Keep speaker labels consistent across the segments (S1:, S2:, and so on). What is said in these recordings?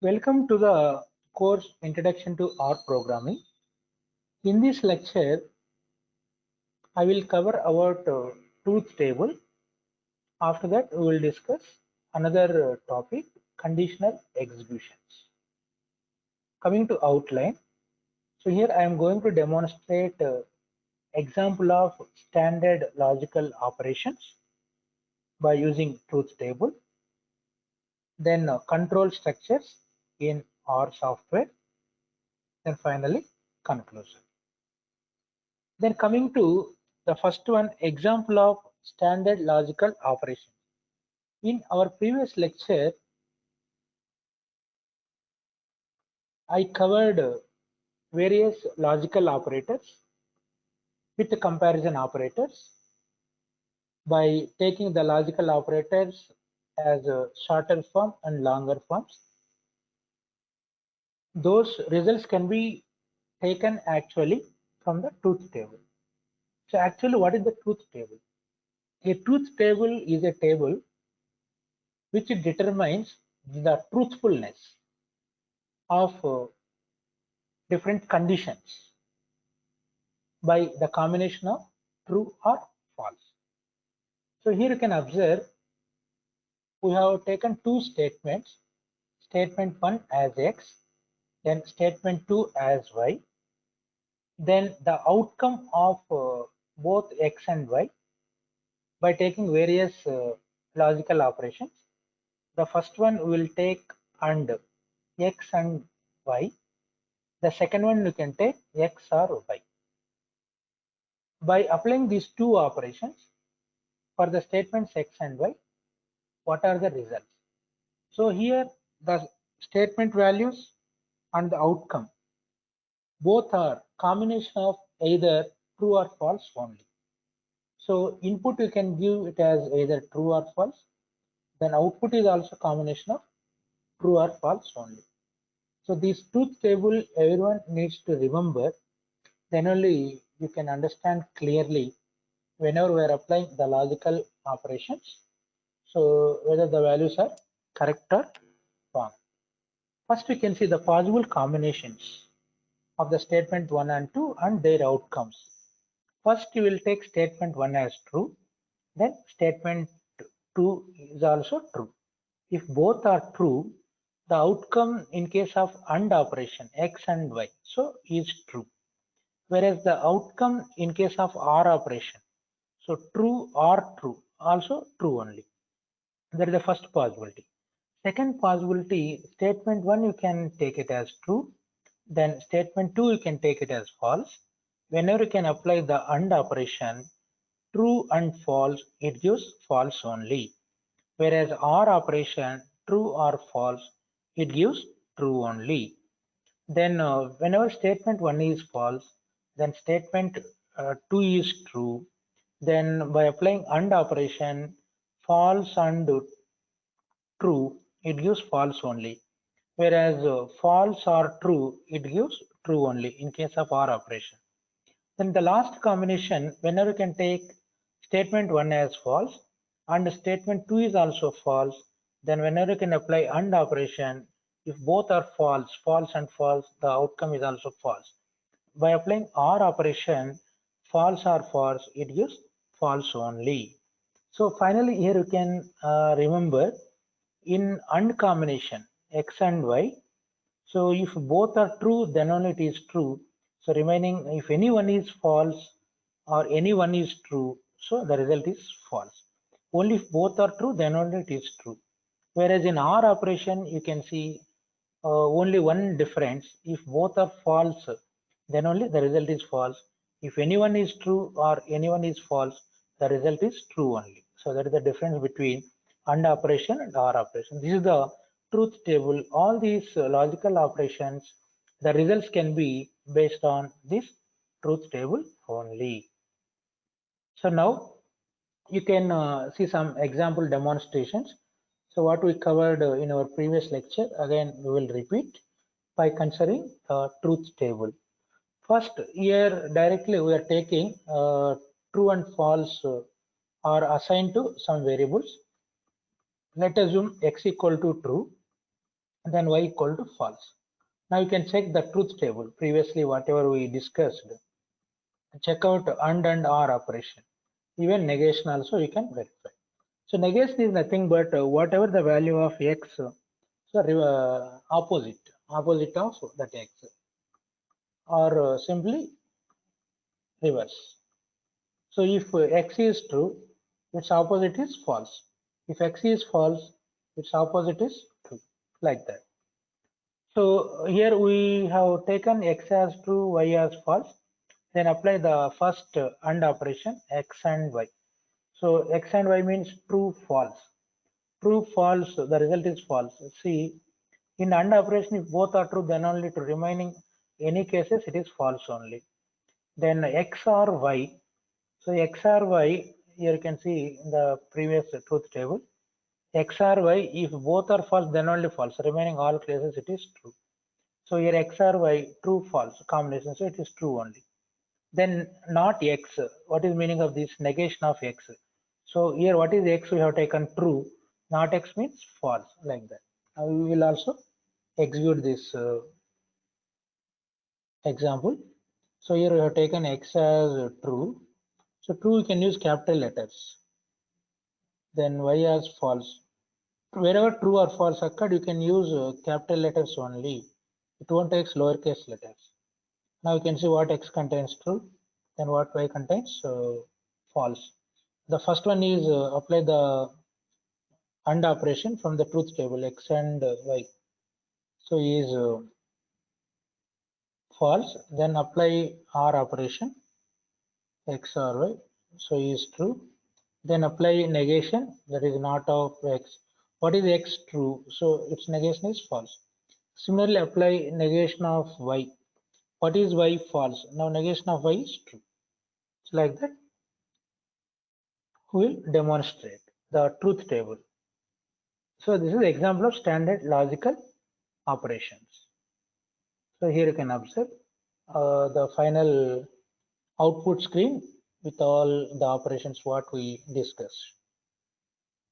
S1: Welcome to the course Introduction to R Programming. In this lecture, I will cover about truth table. After that, we will discuss another topic, conditional executions. Coming to outline, so here I am going to demonstrate example of standard logical operations by using truth table. Then control structures in R software. Then finally conclusion. Then coming to the first one, example of standard logical operation. In our previous lecture, I covered various logical operators with the comparison operators by taking the logical operators as a shorter form and longer forms. Those results can be taken actually from the truth table. So actually, what is the truth table? A truth table is a table which determines the truthfulness of different conditions by the combination of true or false. So here you can observe we have taken two statements, statement 1 as x, then statement 2 as y, then the outcome of both x and y by taking various logical operations. The first one will take and x and y. The second one you can take x or y. By applying these two operations for the statements x and y, what are the results? So here the statement values and the outcome both are combination of either true or false only. So input you can give it as either true or false, then output is also combination of true or false only. So this truth table everyone needs to remember, then only you can understand clearly whenever we are applying the logical operations. So whether the values are correct or wrong. First we can see the possible combinations of the statement 1 and 2 and their outcomes. First you will take statement 1 as true, then statement 2 is also true. If both are true, the outcome in case of AND operation x and y so is true, whereas the outcome in case of OR operation, so true or true, also true only. That is the first possibility. Second possibility, statement 1 you can take it as true, then statement 2 you can take it as false. Whenever you can apply the AND operation, true and false, it gives false only. Whereas OR operation, true or false, it gives true only. Then whenever statement 1 is false, then statement 2 is true. Then by applying AND operation, false and true, it gives false only. Whereas false or true, it gives true only in case of OR operation. Then the last combination, whenever you can take statement 1 as false and statement 2 is also false, then whenever you can apply AND operation, if both are false, false and false, the outcome is also false. By applying OR operation, false or false, it gives false only. So finally here you can remember in AND combination x and y, so if both are true, then only it is true. So remaining, if any one is false or any one is true, so the result is false. Only if both are true, then only it is true. Whereas in OR operation, you can see only one difference. If both are false, then only the result is false. If anyone is true or anyone is false, the result is true only. So that is the difference between AND operation and OR operation. This is the truth table. All these logical operations, the results can be based on this truth table only. So now you can see some example demonstrations. So what we covered in our previous lecture, again we will repeat by considering truth table. First, here directly we are taking true and false are assigned to some variables. Let us assume x equal to true. then y equal to false. Now you can check the truth table. Previously, whatever we discussed, check out and or operation. Even negation also you can verify. So negation is nothing but whatever the value of x, opposite of that x, or simply reverse. So if x is true, its opposite is false. If x is false, its opposite is true, like that. So here we have taken x as true, y as false. Then apply the first AND operation, x and y. So x and y means true, false. True, false, the result is false. See, in AND operation, if both are true, then only to remaining any cases it is false only. Then x or y. So x or y, here you can see in the previous truth table. X or y, if both are false, then only false. Remaining all cases it is true. So here x or y, true, false combination, so it is true only. Then not x. What is meaning of this? Negation of x. So here what is x? We have taken true. Not x means false, like that. Now we will also execute this example. So here we have taken x as true. So true we can use capital letters. Then y as false. Wherever true or false occurred, you can use capital letters only. It won't take lowercase letters. Now you can see what x contains true, then what y contains false. The first one is apply the AND operation from the truth table, x and y. So is false. Then apply OR operation, x or y. So is true. Then apply negation, that is not of x. What is x? True. So its negation is false. Similarly, apply negation of y. What is y? False. Now negation of y is true. It's like that. We will demonstrate the truth table. So this is example of standard logical operations. So here you can observe the final output screen with all the operations what we discussed.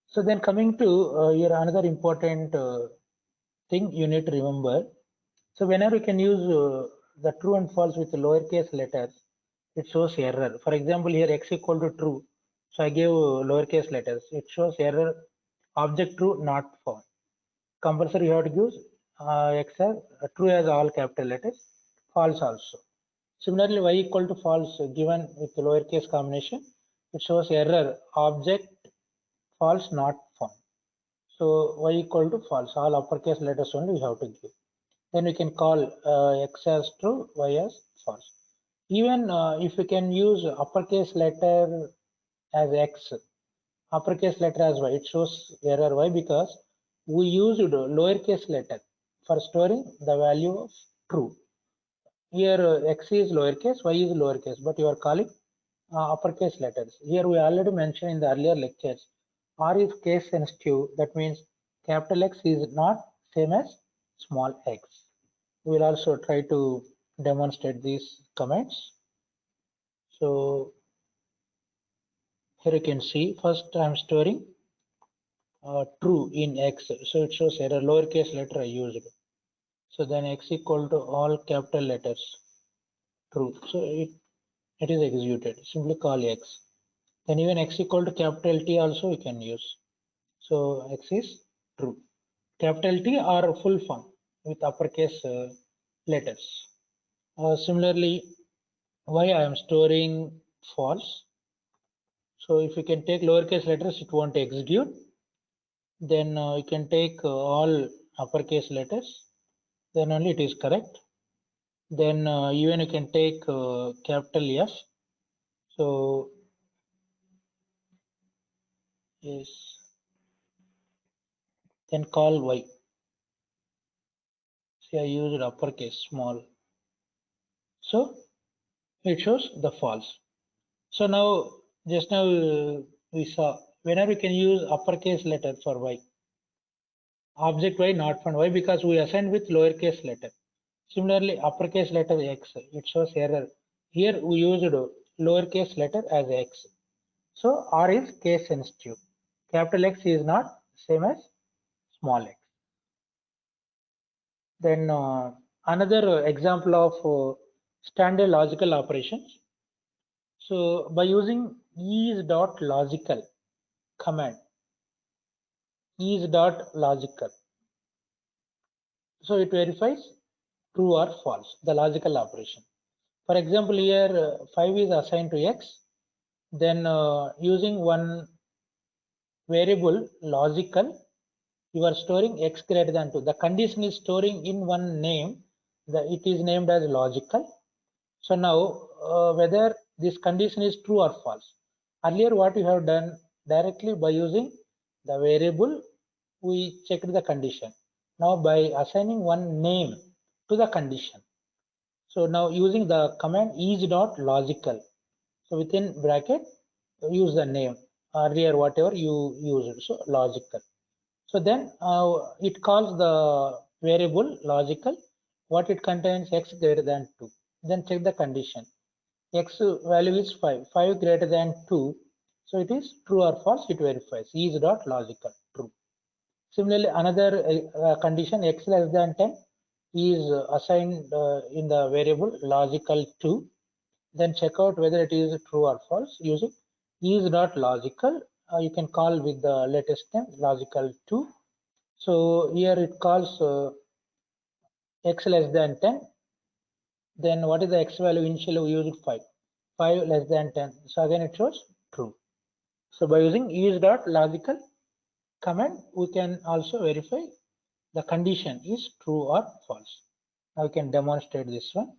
S1: So then coming to here another important thing you need to remember. So whenever you can use the true and false with lowercase letters, it shows error. For example, here x equal to true. So I gave lowercase letters. It shows error object true not found. Compulsory you have to use x as true as all capital letters, false also. Similarly, y equal to false given with lowercase combination, it shows error object false not found. So y equal to false, all uppercase letters only we have to give. Then we can call x as true, y as false. Even if we can use uppercase letter as x, uppercase letter as y, it shows error. Why? Because we used lowercase letter for storing the value of true. Here x is lowercase, y is lowercase, but you are calling uppercase letters. Here we already mentioned in the earlier lectures, R is case sensitive. That means capital X is not same as small x. We will also try to demonstrate these comments. So here you can see first I am storing true in x, so it shows error lowercase letter I used. So then x equal to all capital letters true, so it is executed. Simply call x. Then even x equal to capital T also we can use. So x is true. Capital T or full form with uppercase letters. Similarly, y I am storing false. So if you can take lowercase letters, it won't execute. Then you can take all uppercase letters, then only it is correct. Then even you can take capital F. So yes, then call y. See, I used uppercase small. So it shows the false. So now, just now we saw whenever we can use uppercase letter for y. Object y not found. Why? Because we assigned with lowercase letter. Similarly, uppercase letter x, it shows error. Here we used lowercase letter as x. So R is case sensitive. Capital X is not same as small x. Then another example of standard logical operations. So by using is.logical command, is.logical, so it verifies true or false, the logical operation. For example, here 5 is assigned to x, then using one variable logical, you are storing x greater than 2. The condition is storing in one name, it is named as logical. So now whether this condition is true or false. Earlier what we have done, directly by using the variable we checked the condition. Now by assigning one name to the condition. So now using the command is.logical. So within bracket use the name, earlier whatever you used, so logical. So then it calls the variable logical, what it contains x greater than 2. Then check the condition. X value is 5, 5 greater than 2. So it is true or false, it verifies is dot logical, true. Similarly, another condition x less than 10 is assigned in the variable logical 2. Then check out whether it is true or false using is dot logical. You can call with the latest name logical 2. So here it calls x less than 10. Then what is the x value? Initially we used 5. 5 less than 10. So again it shows true. So by using is dot logical command, we can also verify the condition is true or false. Now we can demonstrate this one.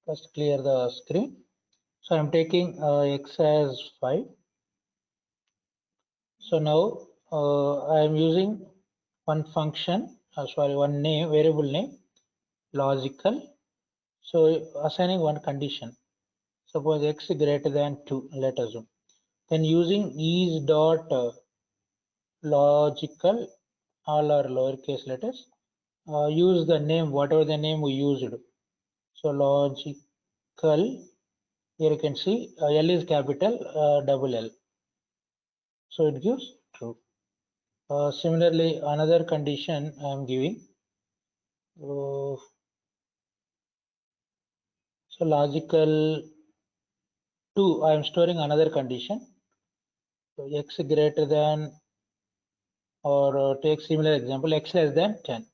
S1: First clear the screen. So I'm taking x as 5. So now I am using one function, one name, variable name, logical. So assigning one condition. Suppose x greater than 2, let us assume. Then using is dot logical, all are lowercase letters. Use the name, whatever the name we used. So logical, here you can see L is capital, double L. So it gives true. Similarly, another condition I am giving. So logical 2, I am storing another condition. So x greater than, or take similar example, x less than 10.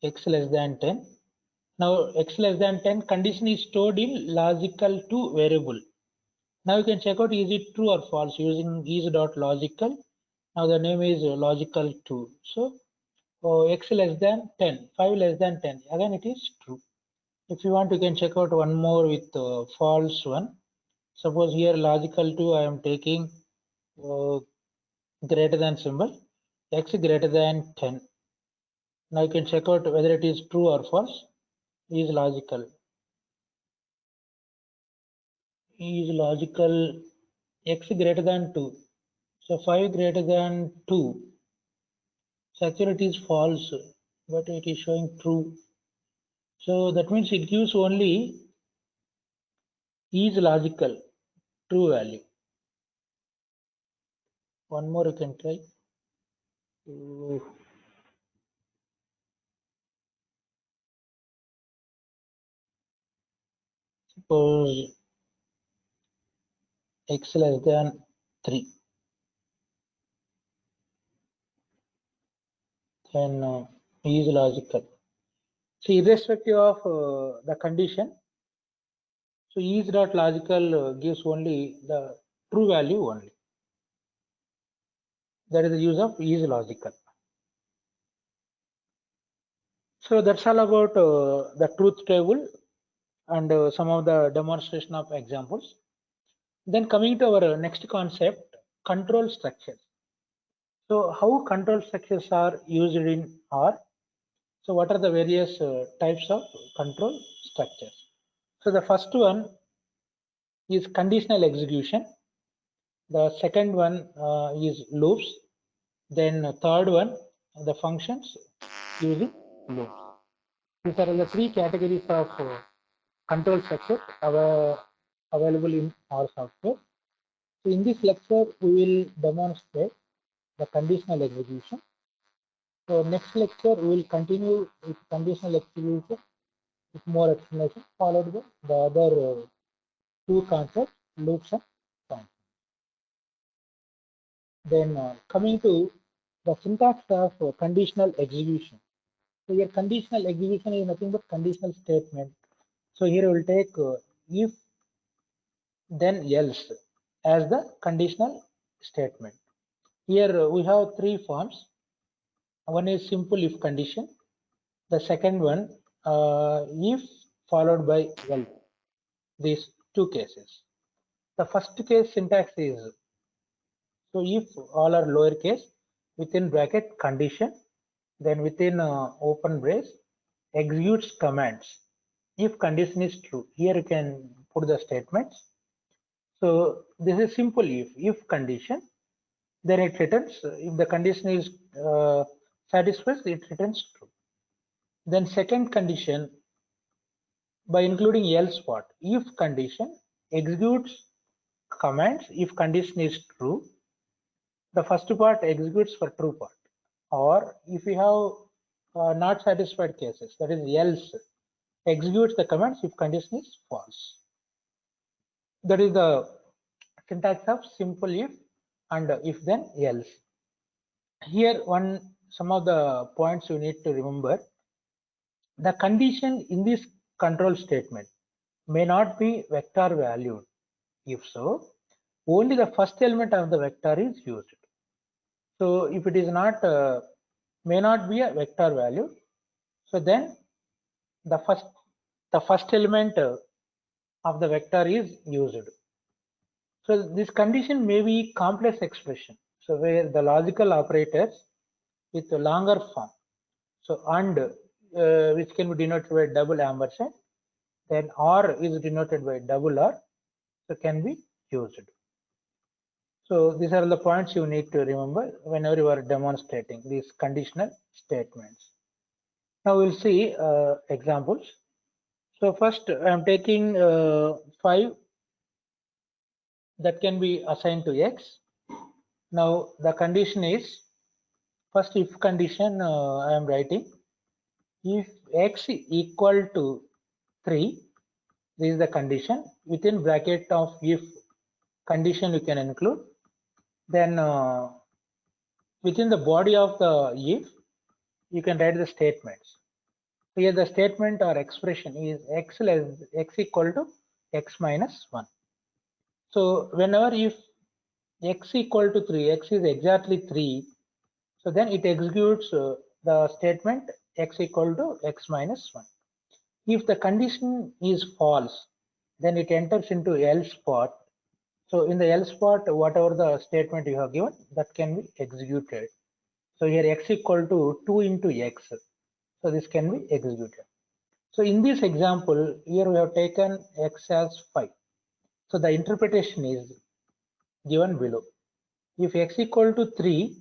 S1: X less than 10. Now x less than 10 condition is stored in logical 2 variable. Now you can check out is it true or false using is.logical. Now the name is logical 2. So x less than 10, 5 less than 10. Again it is true. If you want, you can check out one more with false one. Suppose here logical 2 I am taking greater than symbol, x greater than 10. Now you can check out whether it is true or false. Is logical. Is logical x greater than 2. So 5 greater than 2. So actually it is false, but it is showing true. So that means it gives only is logical, true value. One more you can try. Suppose x less than 3. Then is logical. So irrespective of the condition, so is dot logical gives only the true value only. That is the use of is logical. So that's all about the truth table and some of the demonstration of examples. Then coming to our next concept, control structures. So how control structures are used in R? So what are the various types of control structures? So the first one is conditional execution. The second one is loops. Then third one, the functions using loops. These are the three categories of control structure available in our software. So in this lecture, we will demonstrate the conditional execution. So next lecture we will continue with conditional execution with more explanation, followed by the other two concepts, loops and functions. Then coming to the syntax of conditional execution. So here conditional execution is nothing but conditional statement. So here we will take if then else as the conditional statement. Here we have three forms. One is simple if condition. The second one if followed by else. These two cases. The first case syntax is so if all are lowercase within bracket condition, then within open brace executes commands if condition is true. Here you can put the statements. So this is simple if condition, then it returns if the condition is satisfied, it returns true. Then second condition by including else part, if condition executes commands if condition is true. The first part executes for true part, or if we have not satisfied cases, that is else executes the commands if condition is false. That is the syntax of simple if and if then else. Here some of the points you need to remember. The condition in this control statement may not be vector valued. If so, only the first element of the vector is used. So if it is not may not be a vector value, so then the first element of the vector is used. So this condition may be complex expression. So where the logical operators with a longer form. So and which can be denoted by double ampersand, then or is denoted by double or, so can be used. So these are the points you need to remember whenever you are demonstrating these conditional statements. Now we'll see examples. So first I'm taking 5 that can be assigned to x. Now the condition is first if condition I am writing if x equal to 3, this is the condition. Within bracket of if condition you can include, then within the body of the if you can write the statements. Here the statement or expression is x equal to x minus 1. So whenever if x equal to 3, x is exactly 3, so then it executes the statement x equal to x minus 1. If the condition is false, then it enters into else part. So in the else part, whatever the statement you have given, that can be executed. So here x equal to 2 into x. So this can be executed. So in this example, here we have taken x as 5. So the interpretation is given below. If x equal to 3,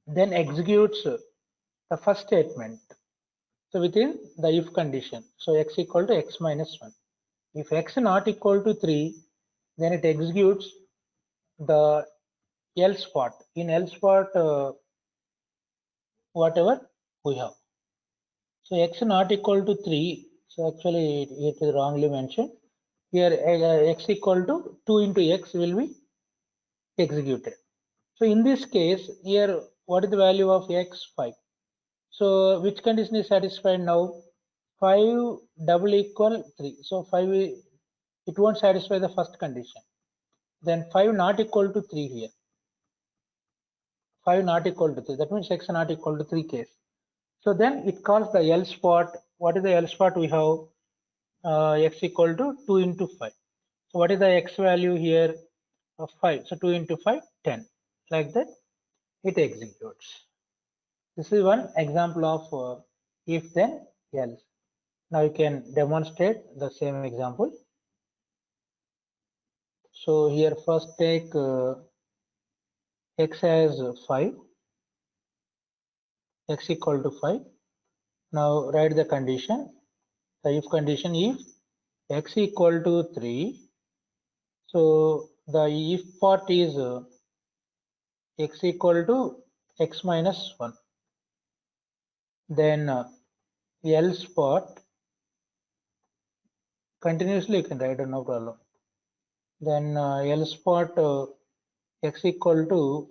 S1: then executes the first statement. So within the if condition, so x equal to x minus 1. If x not equal to 3, then it executes the else part. In else part, whatever we have. So x not equal to 3, so actually it is wrongly mentioned. Here x equal to 2 into x will be executed. So in this case, here what is the value of x? 5. So which condition is satisfied now? 5 double equal 3. So 5 it won't satisfy the first condition. Then 5 not equal to 3 here. 5 not equal to 3. That means x not equal to 3 case. So then it calls the else part. What is the else part? We have x equal to 2 into 5. So what is the x value here of 5? So 2 into 5, 10. Like that, it executes. This is one example of if then else. Now you can demonstrate the same example. So here first take x as 5, x equal to 5. Now write the condition. The if condition if x equal to 3. So the if part is x equal to x minus 1. then else part continuously you can write, no problem. Then else part x equal to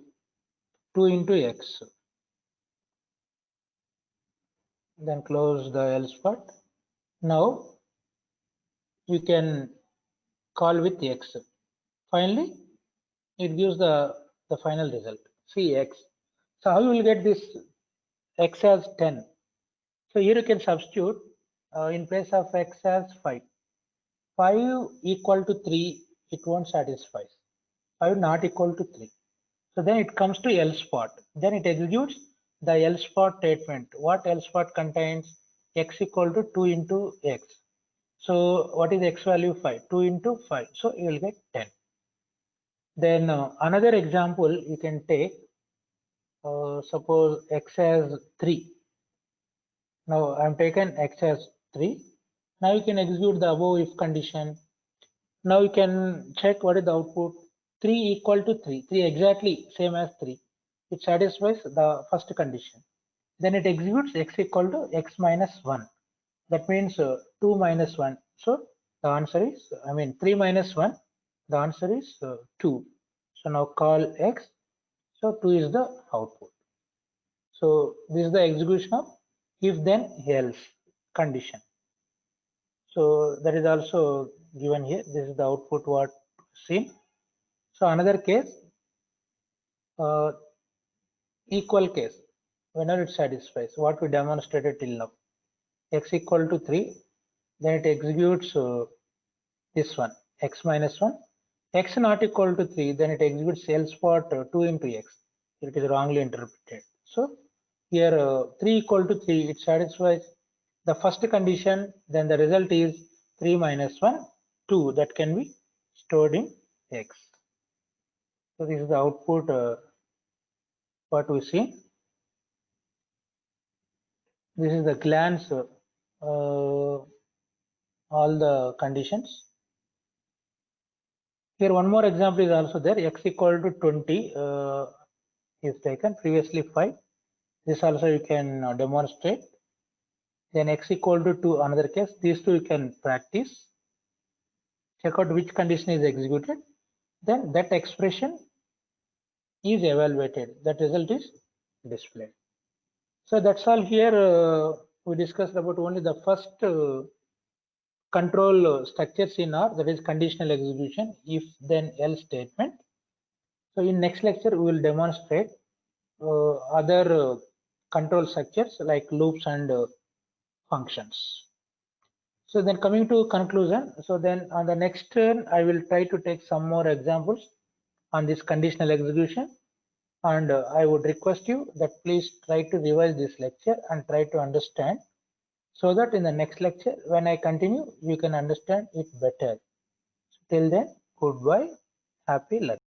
S1: 2 into x, then close the else part. Now you can call with x. Finally, it gives the final result. See x. So how you will get this x as 10? So here you can substitute in place of x as 5. 5 equal to 3, it won't satisfy. 5 not equal to 3. So then it comes to else part. Then it executes the else part statement. What else part contains? X equal to 2 into x. So what is x value? 5. 2 into 5. So you will get 10. Then another example you can take. Suppose x as 3. Now I am taken x as 3. Now you can execute the above if condition. Now you can check what is the output. 3 equal to 3. 3 exactly same as 3. It satisfies the first condition. Then it executes x equal to x minus 1. That means 2 minus 1. So the answer is, 3 minus 1. The answer is 2. So now call x. So 2 is the output. So this is the execution of if then else condition. So that is also given here. This is the output what seen. So another case, equal case, whenever it satisfies what we demonstrated till now. X equal to 3, then it executes this one, x minus 1. X not equal to 3, then it executes else part 2 into x. It is wrongly interpreted. So here 3 equal to 3, it satisfies the first condition, then the result is 3 minus 1, 2, that can be stored in x. So this is the output what we see. This is the glance all the conditions. Here one more example is also there. X equal to 20 is taken, previously 5. This also you can demonstrate. Then x equal to 2, another case. These two you can practice. Check out which condition is executed. Then that expression is evaluated. That result is displayed. So that's all here. We discussed about only the first control structures in R, that is conditional execution, if then else statement. So in next lecture we will demonstrate other control structures like loops and functions. So then coming to conclusion, so then on the next turn I will try to take some more examples on this conditional execution, and I would request you that please try to revise this lecture and try to understand, so that in the next lecture when I continue you can understand it better. Till then, goodbye, happy learning.